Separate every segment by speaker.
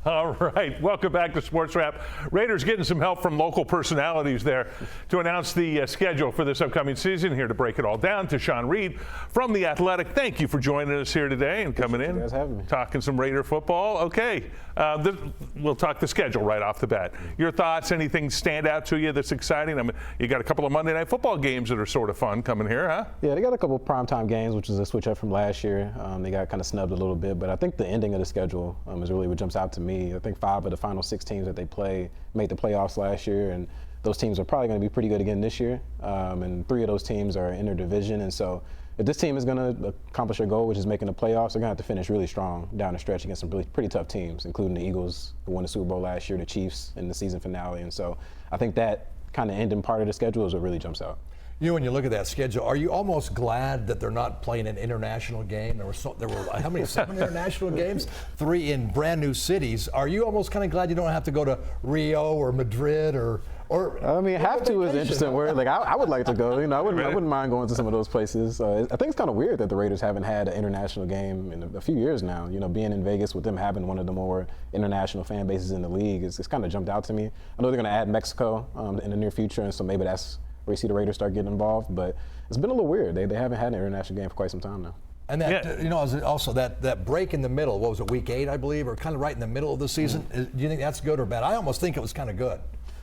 Speaker 1: All right, welcome back to Sports Wrap. Raiders getting some help from local personalities there to announce the schedule for this upcoming season. Here to break it all down, Tashan Reed from The Athletic. Thank you for joining us here today and coming in, talking some Raider football. Okay, we'll talk the schedule right off the bat. Your thoughts, anything stand out to you that's exciting? I mean, you got a couple of Monday Night Football games that are sort of fun coming here, huh?
Speaker 2: Yeah, they got a couple of primetime games, which is a switch up from last year. They got kind of snubbed a little bit, but I think the ending of the schedule is really what jumps out to me. I think 5 of the final 6 teams that they play made the playoffs last year, and those teams are probably going to be pretty good again this year. And 3 of those teams are in their division, and so if this team is going to accomplish their goal, which is making the playoffs, they're going to have to finish really strong down the stretch against some really pretty tough teams, including the Eagles, who won the Super Bowl last year, the Chiefs in the season finale. And so I think that kind of ending part of the schedule is what really jumps out.
Speaker 3: You know, when you look at that schedule, are you almost glad that they're not playing an international game? There were how many? 7 international games, 3 in brand new cities. Are you almost kind of glad you don't have to go to Rio or Madrid or?
Speaker 2: I mean, have to is an interesting word. Like I would like to go. You know, I wouldn't mind going to some of those places. I think it's kind of weird that the Raiders haven't had an international game in a few years now. You know, being in Vegas with them having one of the more international fan bases in the league, it's kind of jumped out to me. I know they're going to add Mexico in the near future, and so maybe that's where you see the Raiders start getting involved, but it's been a little weird. They haven't had an international game for quite some time now.
Speaker 3: And that, you know, also that break in the middle, what was it, week 8, I believe, or kind of right in the middle of the season, do you think that's good or bad? I almost think it was kind of good.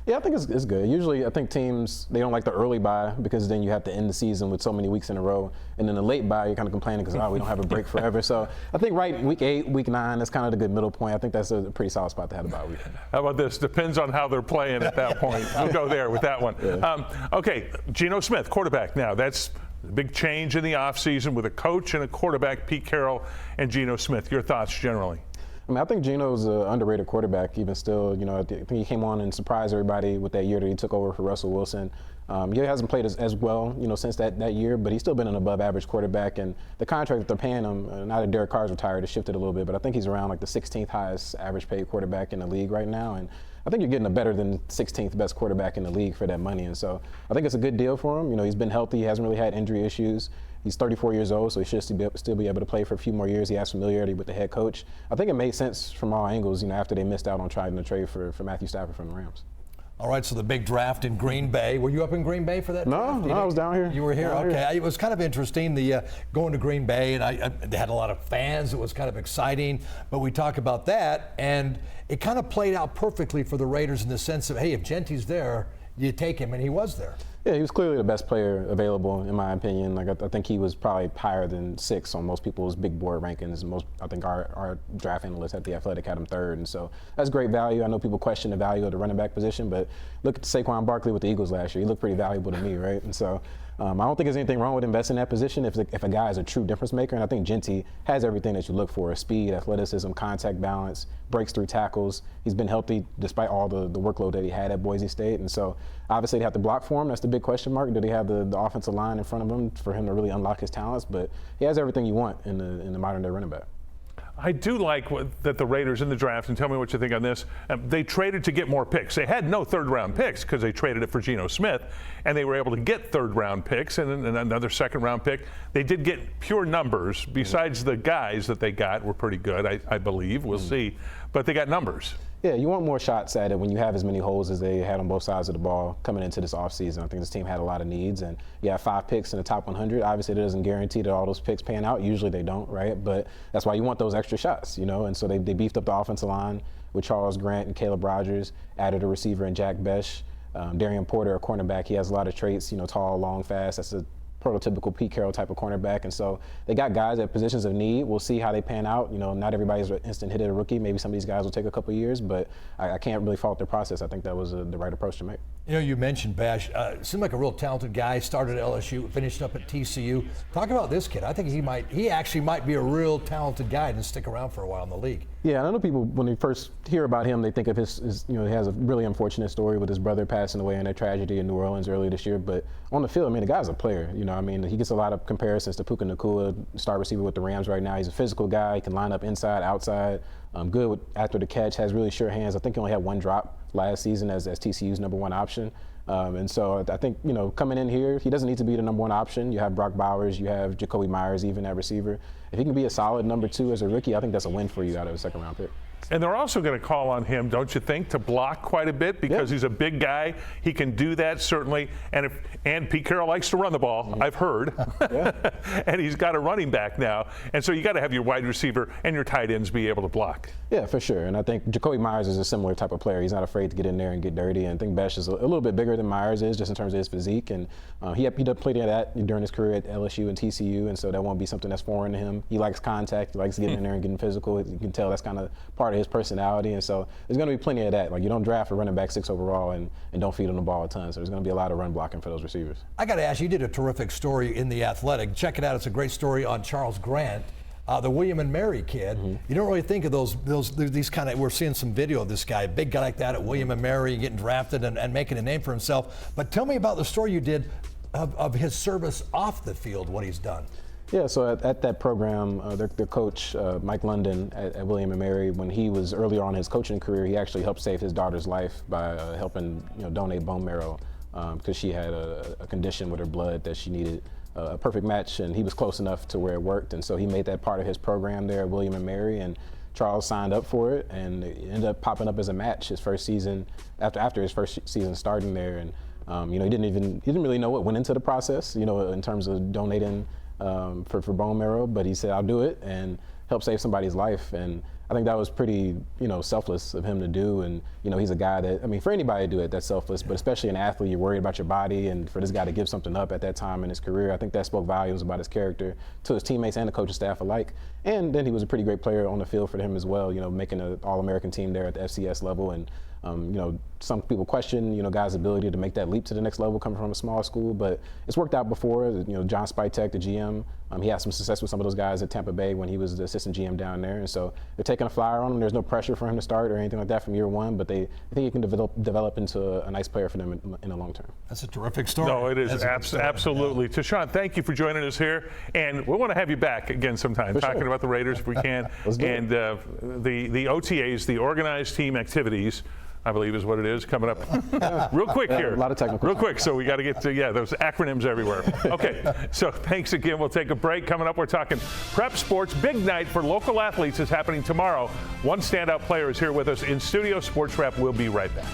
Speaker 2: Yeah, I think it's good. Usually, I think teams, they don't like the early bye because then you have to end the season with so many weeks in a row. And then the late bye, you're kind of complaining because, we don't have a break forever. So I think week 8, week 9, that's kind of the good middle point. I think that's a pretty solid spot to have a bye week.
Speaker 1: How about this? Depends on how they're playing at that point. We'll go there with that one. Yeah. Okay, Geno Smith, quarterback now. That's a big change in the offseason with a coach and a quarterback, Pete Carroll and Geno Smith. Your thoughts generally?
Speaker 2: I mean, I think Geno's an underrated quarterback, even still. You know, I think he came on and surprised everybody with that year that he took over for Russell Wilson. He hasn't played as well, you know, since that year, but he's still been an above-average quarterback. And the contract that they're paying him, now that Derek Carr's retired, has shifted a little bit, but I think he's around like the 16th highest average-paid quarterback in the league right now. And I think you're getting a better than 16th best quarterback in the league for that money. And so I think it's a good deal for him. You know, he's been healthy. He hasn't really had injury issues. He's 34 years old, so he should still be able to play for a few more years. He has familiarity with the head coach. I think it made sense from all angles, you know, after they missed out on trying to trade for Matthew Stafford from the Rams. All
Speaker 3: right, so the big draft in Green Bay. Were you up in Green Bay for that draft?
Speaker 2: No, I was down here.
Speaker 3: You were here? Okay. It was kind of interesting, going to Green Bay, and they had a lot of fans. It was kind of exciting, but we talk about that, and it kind of played out perfectly for the Raiders in the sense of, hey, if Genty's there, you take him, and he was there.
Speaker 2: Yeah, he was clearly the best player available, in my opinion. Like I think he was probably higher than 6 on most people's big board rankings. I think our draft analysts at The Athletic had him 3rd, and so that's great value. I know people question the value of the running back position, but look at Saquon Barkley with the Eagles last year. He looked pretty valuable to me, right? And so I don't think there's anything wrong with investing in that position if a guy is a true difference maker, and I think Genty has everything that you look for: speed, athleticism, contact balance, breaks through tackles. He's been healthy despite all the workload that he had at Boise State, and so obviously they have to block for him. That's the big question mark. Do they have the offensive line in front of him for him to really unlock his talents? But he has everything you want in the modern day running back.
Speaker 1: I do like that the Raiders in the draft, and tell me what you think on this, they traded to get more picks. They had no third-round picks because they traded it for Geno Smith, and they were able to get third-round picks and another second-round pick. They did get pure numbers. Besides the guys that they got were pretty good, I believe. We'll see. But they got numbers.
Speaker 2: Yeah, you want more shots at it when you have as many holes as they had on both sides of the ball coming into this offseason. I think this team had a lot of needs, and you have 5 picks in the top 100. Obviously, it doesn't guarantee that all those picks pan out. Usually they don't, right? But that's why you want those extra shots, you know? And so they beefed up the offensive line with Charles Grant and Caleb Rogers, added a receiver in Jack Besh. Darian Porter, a cornerback, he has a lot of traits, you know, tall, long, fast. That's a prototypical Pete Carroll type of cornerback, and so they got guys at positions of need. We'll see how they pan out. You know, not everybody's an instant hit at a rookie. Maybe some of these guys will take a couple of years, but I can't really fault their process. I think that was the right approach to make.
Speaker 3: You know, you mentioned Bash. Seemed like a real talented guy. Started at LSU, finished up at TCU. Talk about this kid. I think he actually might be a real talented guy and stick around for a while in the league.
Speaker 2: Yeah, I know people, when they first hear about him, they think of his you know, he has a really unfortunate story with his brother passing away in a tragedy in New Orleans earlier this year. But on the field, I mean, the guy's a player. You know, I mean, he gets a lot of comparisons to Puka Nacua, star receiver with the Rams right now. He's a physical guy. He can line up inside, outside. Good after the catch, has really sure hands. I think he only had 1 drop last season as TCU's #1 option. And so I think, you know, coming in here, he doesn't need to be the #1 option. You have Brock Bowers, you have Jacoby Myers even at receiver. If he can be a solid #2 as a rookie, I think that's a win for you out of a second-round pick.
Speaker 1: And they're also going to call on him, don't you think, to block quite a bit because he's a big guy. He can do that, certainly. And Pete Carroll likes to run the ball, I've heard. And he's got a running back now. And so you got to have your wide receiver and your tight ends be able to block.
Speaker 2: Yeah, for sure. And I think Jacoby Myers is a similar type of player. He's not afraid to get in there and get dirty. And I think Besh is a little bit bigger than Myers is just in terms of his physique. And he done plenty of that during his career at LSU and TCU. And so that won't be something that's foreign to him. He likes contact. He likes getting in there and getting physical. You can tell that's kind of part of his personality. And so there's going to be plenty of that. Like, you don't draft a running back 6 overall and don't feed him the ball a ton. So there's going to be a lot of run blocking for those receivers.
Speaker 3: I got to ask, you did a terrific story in The Athletic. Check it out. It's a great story on Charles Grant, the William and Mary kid. You don't really think of these kind of, we're seeing some video of this guy, a big guy like that at William and Mary, getting drafted and making a name for himself. But tell me about the story you did of his service off the field, what he's done.
Speaker 2: Yeah, so at that program, their coach, Mike London at William & Mary, when he was earlier on in his coaching career, he actually helped save his daughter's life by helping donate bone marrow because she had a condition with her blood that she needed a perfect match, and he was close enough to where it worked. And so he made that part of his program there at William & Mary, and Charles signed up for it, and it ended up popping up as a match his first season, after his first season starting there. And he didn't really know what went into the process, in terms of donating for bone marrow, but he said, I'll do it and help save somebody's life. And I think that was pretty, selfless of him to do. And, he's a guy that, for anybody to do it, that's selfless, but especially an athlete, you're worried about your body. And for this guy to give something up at that time in his career, I think that spoke volumes about his character to his teammates and the coaching staff alike. And then he was a pretty great player on the field for him as well, making an All-American team there at the FCS level. And, some people question, guys' ability to make that leap to the next level coming from a small school, but it's worked out before. John Spytek, the GM, he had some success with some of those guys at Tampa Bay when he was the assistant GM down there, and so they're taking a flyer on him. There's no pressure for him to start or anything like that from year one, but I think he can develop into a nice player for them in the long term.
Speaker 3: That's a terrific story.
Speaker 1: No, it is absolutely. Yeah. Tashan, thank you for joining us here, and we want to have you back again sometime talking about the Raiders if we can. And the OTAs, the organized team activities, I believe is what it is, coming up real quick here.
Speaker 2: A lot of technical.
Speaker 1: Real quick, so we got to get to, those acronyms everywhere. Okay, so thanks again. We'll take a break. Coming up, we're talking prep sports. Big night for local athletes is happening tomorrow. One standout player is here with us in studio. Sports Wrap will be right back.